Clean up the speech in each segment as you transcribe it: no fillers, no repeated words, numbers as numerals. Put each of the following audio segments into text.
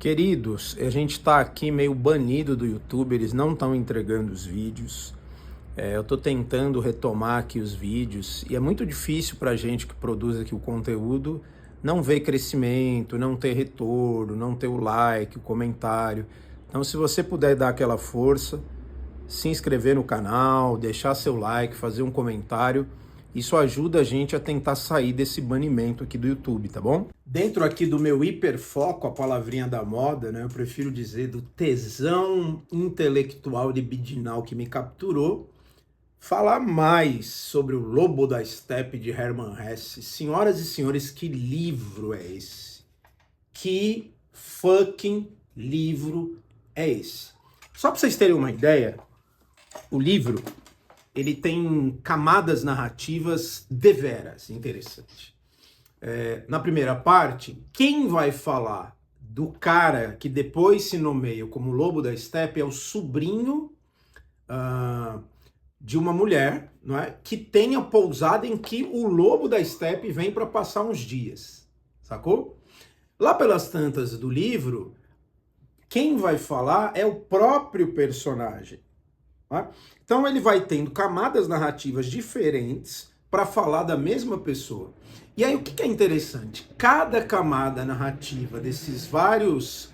Queridos, a gente está aqui meio banido do YouTube, eles não estão entregando os vídeos. Eu estou tentando retomar aqui os vídeos e é muito difícil para a gente que produz aqui o conteúdo não ver crescimento, não ter retorno, não ter o like, o comentário. Então, se você puder dar aquela força, se inscrever no canal, deixar seu like, fazer um comentário, isso ajuda a gente a tentar sair desse banimento aqui do YouTube, tá bom? Dentro aqui do meu hiperfoco, a palavrinha da moda, né? Eu prefiro dizer do tesão intelectual libidinal que me capturou, falar mais sobre o Lobo da Steppe de Hermann Hesse. Senhoras e senhores, que livro é esse? Que fucking livro é esse? Só para vocês terem uma ideia, o livro ele tem camadas narrativas deveras interessantes. Na primeira parte, quem vai falar do cara que depois se nomeia como Lobo da Steppe é o sobrinho de uma mulher, não é, que tem a pousada em que o Lobo da Steppe vem para passar uns dias, sacou? Lá pelas tantas do livro, quem vai falar é o próprio personagem. Então ele vai tendo camadas narrativas diferentes para falar da mesma pessoa. E aí o que é interessante? Cada camada narrativa desses vários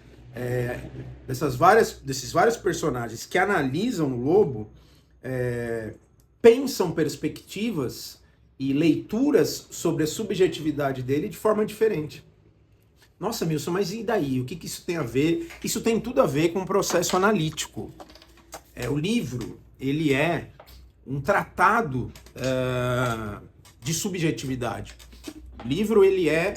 personagens que analisam o lobo pensam perspectivas e leituras sobre a subjetividade dele de forma diferente. Nossa, Milson, mas e daí? O que isso tem a ver? Isso tem tudo a ver com o processo analítico. O livro, ele é um tratado de subjetividade. O livro, ele é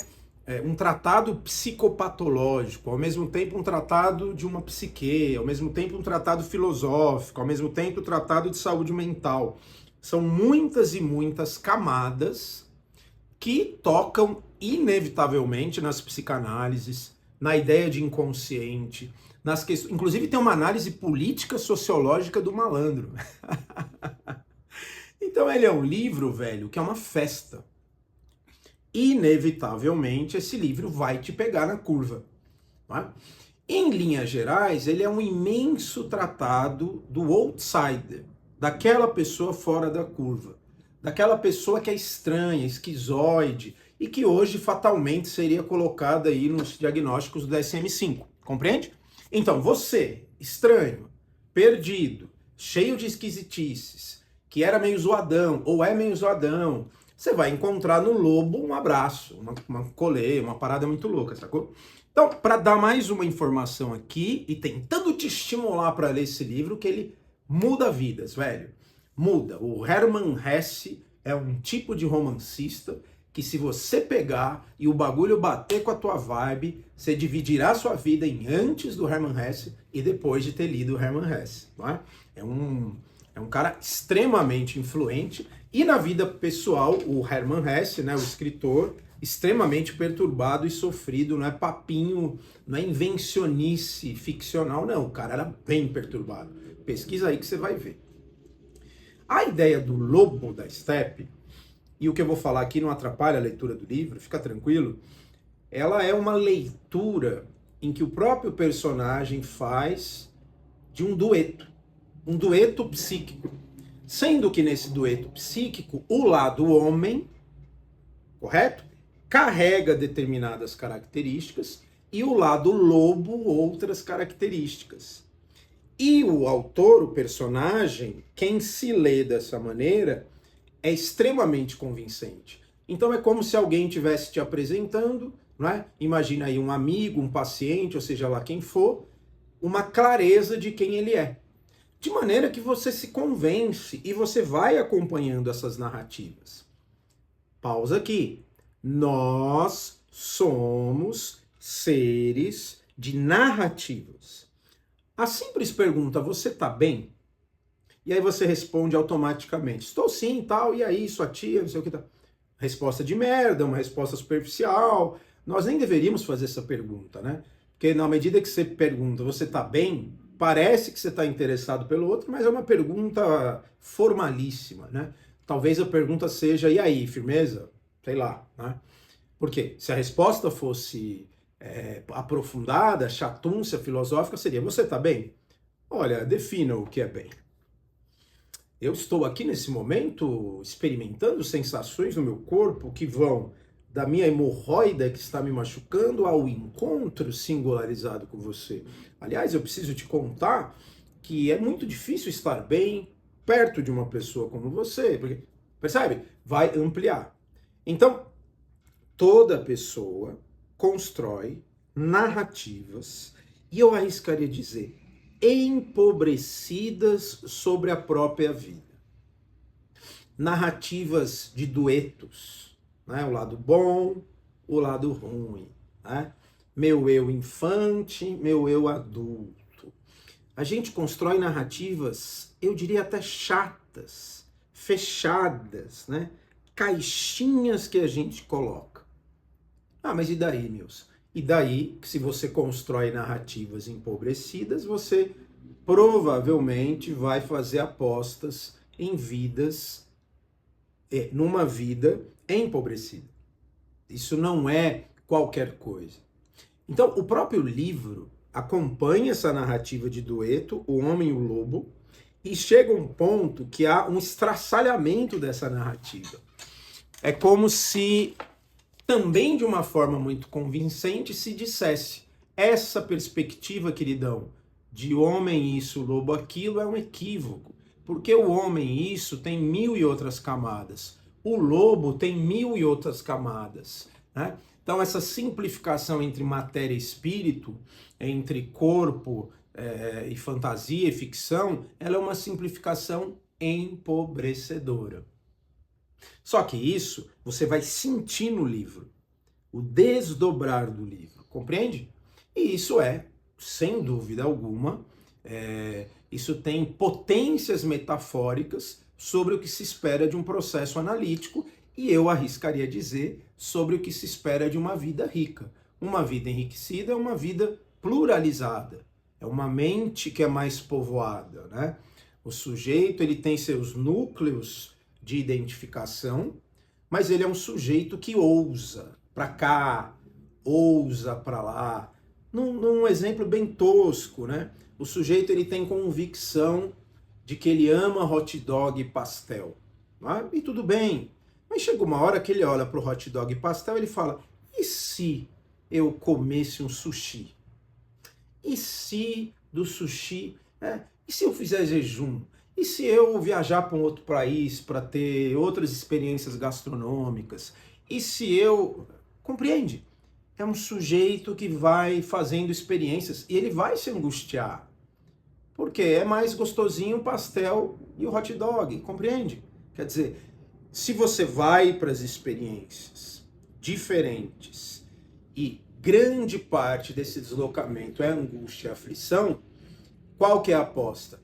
um tratado psicopatológico, ao mesmo tempo um tratado de uma psique, ao mesmo tempo um tratado filosófico, ao mesmo tempo um tratado de saúde mental. São muitas e muitas camadas que tocam inevitavelmente nas psicanálises, na ideia de inconsciente, nas questões, inclusive tem uma análise política sociológica do malandro. Então ele é um livro, velho, que é uma festa. Inevitavelmente esse livro vai te pegar na curva. Não é? Em linhas gerais, ele é um imenso tratado do outsider, daquela pessoa fora da curva, daquela pessoa que é estranha, esquizoide, e que hoje fatalmente seria colocada aí nos diagnósticos do DSM-5, compreende? Então, você, estranho, perdido, cheio de esquisitices, que era meio zoadão, ou é meio zoadão, você vai encontrar no lobo um abraço, uma coleia, uma parada muito louca, sacou? Então, para dar mais uma informação aqui, e tentando te estimular para ler esse livro, que ele muda vidas, velho. Muda. O Hermann Hesse é um tipo de romancista que se você pegar e o bagulho bater com a tua vibe, você dividirá a sua vida em antes do Hermann Hesse e depois de ter lido o Hermann Hesse. Não é? É um cara extremamente influente e na vida pessoal, o Hermann Hesse, né, o escritor, extremamente perturbado e sofrido, não é papinho, não é invencionice ficcional, não. O cara era bem perturbado. Pesquisa aí que você vai ver. A ideia do Lobo da Steppe, e o que eu vou falar aqui não atrapalha a leitura do livro, fica tranquilo, ela é uma leitura em que o próprio personagem faz de um dueto psíquico. Sendo que nesse dueto psíquico, o lado homem, correto? Carrega determinadas características e o lado lobo outras características. E o autor, o personagem, quem se lê dessa maneira, é extremamente convincente. Então é como se alguém estivesse te apresentando, não é? Imagina aí um amigo, um paciente, ou seja lá quem for, uma clareza de quem ele é. De maneira que você se convence e você vai acompanhando essas narrativas. Pausa aqui. Nós somos seres de narrativas. A simples pergunta, você tá bem? E aí você responde automaticamente, estou sim, tal, e aí, sua tia, não sei o que tá. Resposta de merda, uma resposta superficial. Nós nem deveríamos fazer essa pergunta, né? Porque na medida que você pergunta, você tá bem? Parece que você está interessado pelo outro, mas é uma pergunta formalíssima, né? Talvez a pergunta seja, e aí, firmeza? Sei lá, né? Por quê? Se a resposta fosse aprofundada, chatúncia filosófica seria: você está bem? Olha, defina o que é bem. Eu estou aqui nesse momento experimentando sensações no meu corpo que vão da minha hemorroida que está me machucando ao encontro singularizado com você. Aliás, eu preciso te contar que é muito difícil estar bem perto de uma pessoa como você, porque, percebe? Vai ampliar. Então, toda pessoa constrói narrativas, e eu arriscaria dizer, empobrecidas sobre a própria vida. Narrativas de duetos, né? O lado bom, o lado ruim, né? Meu eu infante, meu eu adulto. A gente constrói narrativas, eu diria até chatas, fechadas, né? Caixinhas que a gente coloca. Ah, mas e daí, Nilson? E daí que se você constrói narrativas empobrecidas, você provavelmente vai fazer apostas em vidas, numa vida empobrecida. Isso não é qualquer coisa. Então, o próprio livro acompanha essa narrativa de dueto, o homem e o lobo, e chega um ponto que há um estraçalhamento dessa narrativa. É como se, também de uma forma muito convincente, se dissesse: essa perspectiva, queridão, de homem isso, lobo aquilo, é um equívoco. Porque o homem isso tem mil e outras camadas. O lobo tem mil e outras camadas, né? Então essa simplificação entre matéria e espírito, entre corpo e fantasia e ficção, ela é uma simplificação empobrecedora. Só que isso você vai sentir no livro, o desdobrar do livro, compreende? E isso sem dúvida alguma, isso tem potências metafóricas sobre o que se espera de um processo analítico, e eu arriscaria dizer sobre o que se espera de uma vida rica. Uma vida enriquecida é uma vida pluralizada, é uma mente que é mais povoada, né? O sujeito, ele tem seus núcleos de identificação, mas ele é um sujeito que ousa para cá, ousa para lá. Num exemplo bem tosco, né? O sujeito, ele tem convicção de que ele ama hot dog e pastel, né? E tudo bem. Mas chega uma hora que ele olha para o hot dog e pastel e ele fala: e se eu comesse um sushi? E se do sushi, e se eu fizer jejum? E se eu viajar para um outro país para ter outras experiências gastronômicas? E se eu... Compreende? É um sujeito que vai fazendo experiências e ele vai se angustiar. Porque é mais gostosinho o pastel e o hot dog, compreende? Quer dizer, se você vai para as experiências diferentes e grande parte desse deslocamento é angústia e aflição, qual que é a aposta?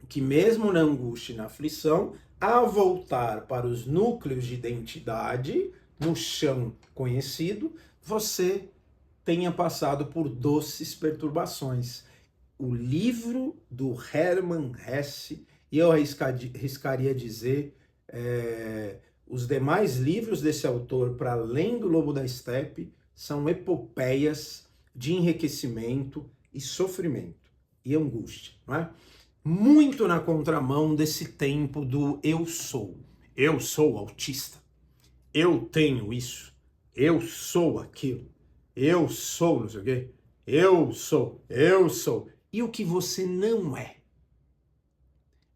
Que mesmo na angústia e na aflição, ao voltar para os núcleos de identidade, no chão conhecido, você tenha passado por doces perturbações. O livro do Hermann Hesse, e eu arriscaria dizer, os demais livros desse autor, para além do Lobo da Estepe, são epopeias de enriquecimento e sofrimento e angústia, não é? Muito na contramão desse tempo do eu sou autista, eu tenho isso, eu sou aquilo, eu sou não sei o quê, eu sou. E o que você não é?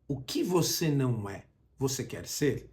O que você não é, você quer ser?